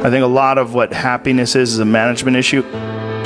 I think a lot of what happiness is a management issue.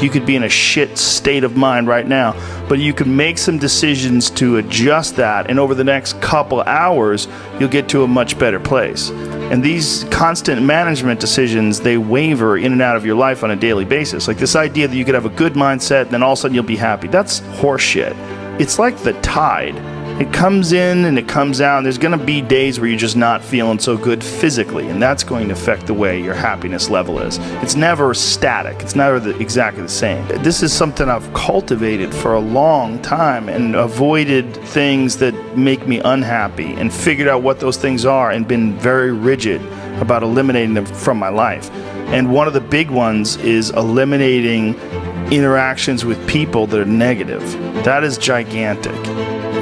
You could be in a shit state of mind right now, but you can make some decisions to adjust that, and over the next couple hours, you'll get to a much better place. And these constant management decisions, they waver in and out of your life on a daily basis. Like this idea that you could have a good mindset and then all of a sudden you'll be happy. That's horseshit. It's like the tide. It comes in and it comes out, and there's going to be days where you're just not feeling so good physically, and that's going to affect the way your happiness level is. It's never static. It's never exactly the same. This is something I've cultivated for a long time and avoided things that make me unhappy and figured out what those things are and been very rigid about eliminating them from my life. And one of the big ones is eliminating interactions with people that are negative. That is gigantic.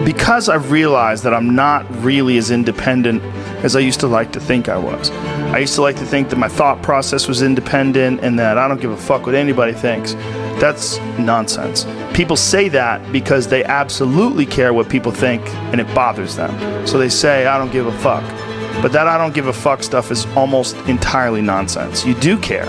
Because I've realized that I'm not really as independent as I used to like to think I was. I used to like to think that my thought process was independent and that I don't give a fuck what anybody thinks. That's nonsense. People say that because they absolutely care what people think and it bothers them. So they say, I don't give a fuck. But that I don't give a fuck stuff is almost entirely nonsense. You do care.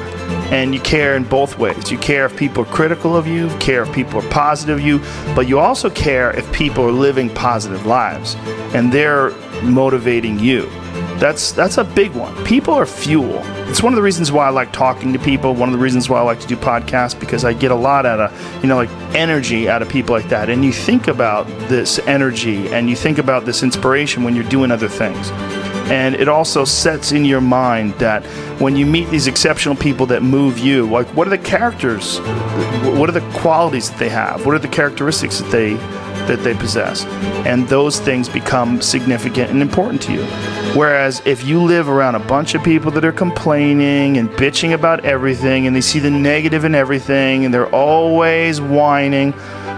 And you care in both ways. You care if people are critical of you, care if people are positive of you, but you also care if people are living positive lives and they're motivating you. That's a big one. People are fuel. It's one of the reasons why I like talking to people, one of the reasons why I like to do podcasts, because I get a lot out of, like energy out of people like that. And you think about this energy and you think about this inspiration when you're doing other things. And it also sets in your mind that when you meet these exceptional people that move you, like what are the characters, what are the qualities that they have, what are the characteristics that they possess, and those things become significant and important to you. Whereas if you live around a bunch of people that are complaining and bitching about everything, and they see the negative in everything, and they're always whining,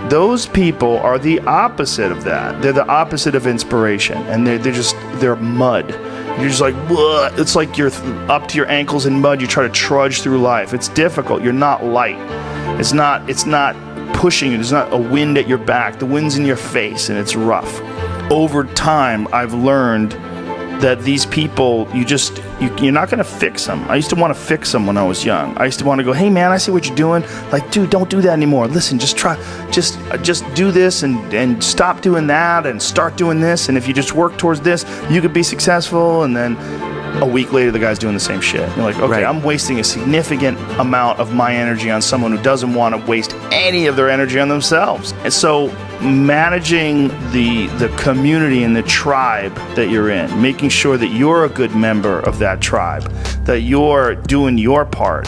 those people are the opposite of that. They're the opposite of inspiration, and they're mud. You're just like, bleh. It's like you're up to your ankles in mud. You try to trudge through life. It's difficult. You're not light. It's not pushing you. There's not a wind at your back. The wind's in your face, and it's rough. Over time, I've learned that these people, you're not going to fix them. I used to want to fix them when I was young. I used to want to go, hey man, I see what you're doing. Like, dude, don't do that anymore. Listen, just do this and stop doing that and start doing this. And if you just work towards this, you could be successful. And then a week later, the guy's doing the same shit. You're like, okay, right. I'm wasting a significant amount of my energy on someone who doesn't want to waste any of their energy on themselves. And so managing the community and the tribe that you're in, making sure that you're a good member of that tribe, that you're doing your part.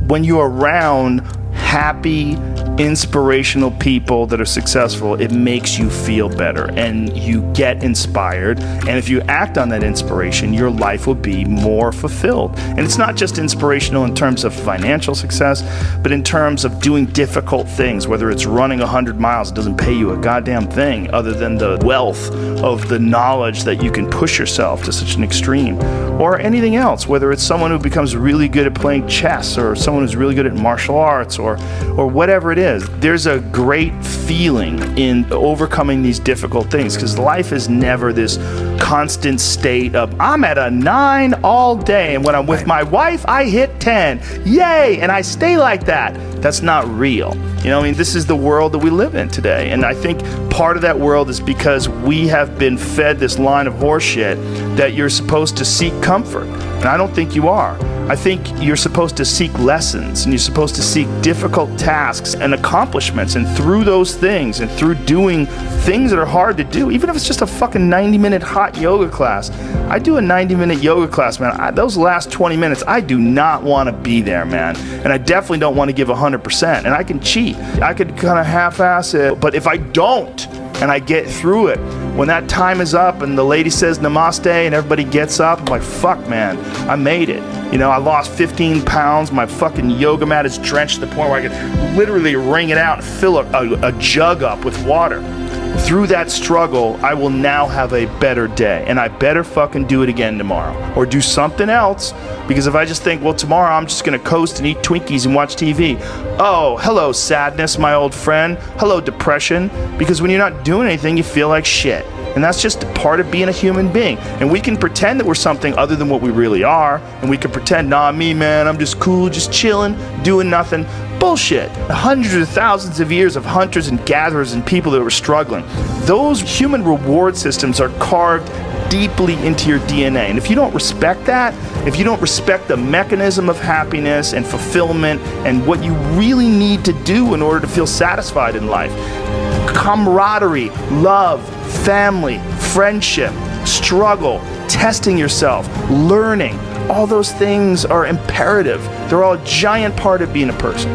When you're around happy, inspirational people that are successful, it makes you feel better and you get inspired. And if you act on that inspiration, your life will be more fulfilled. And it's not just inspirational in terms of financial success, but in terms of doing difficult things, whether it's running 100 miles, it doesn't pay you a goddamn thing other than the wealth of the knowledge that you can push yourself to such an extreme, or anything else, whether it's someone who becomes really good at playing chess or someone who's really good at martial arts or whatever it is. There's a great feeling in overcoming these difficult things, because life is never this constant state of I'm at a 9 all day, and when I'm with my wife I hit 10, yay, and I stay like that. That's not real. This is the world that we live in today, and I think part of that world is because we have been fed this line of horseshit that you're supposed to seek comfort, and I don't think you are. I think you're supposed to seek lessons, and you're supposed to seek difficult tasks and accomplishments, and through those things and through doing things that are hard to do, even if it's just a fucking 90-minute hot yoga class. I do a 90-minute yoga class, man. Those last 20 minutes, I do not want to be there, man. And I definitely don't want to give 100%. And I can cheat. I could kind of half-ass it. But if I don't, and I get through it, when that time is up and the lady says namaste and everybody gets up, I'm like, fuck, man, I made it. I lost 15 pounds. My fucking yoga mat is drenched to the point where I could literally wring it out and fill a jug up with water. Through that struggle, I will now have a better day, and I better fucking do it again tomorrow, or do something else, because if I just think, well, tomorrow I'm just gonna coast and eat Twinkies and watch TV. Oh, hello sadness, my old friend. Hello depression. Because when you're not doing anything, you feel like shit. And that's just part of being a human being. And we can pretend that we're something other than what we really are. And we can pretend, nah, me, man, I'm just cool, just chilling, doing nothing. Bullshit. Hundreds of thousands of years of hunters and gatherers and people that were struggling. Those human reward systems are carved deeply into your DNA. And if you don't respect that, if you don't respect the mechanism of happiness and fulfillment and what you really need to do in order to feel satisfied in life, camaraderie, love, family, friendship, struggle, testing yourself, learning, all those things are imperative. They're all a giant part of being a person.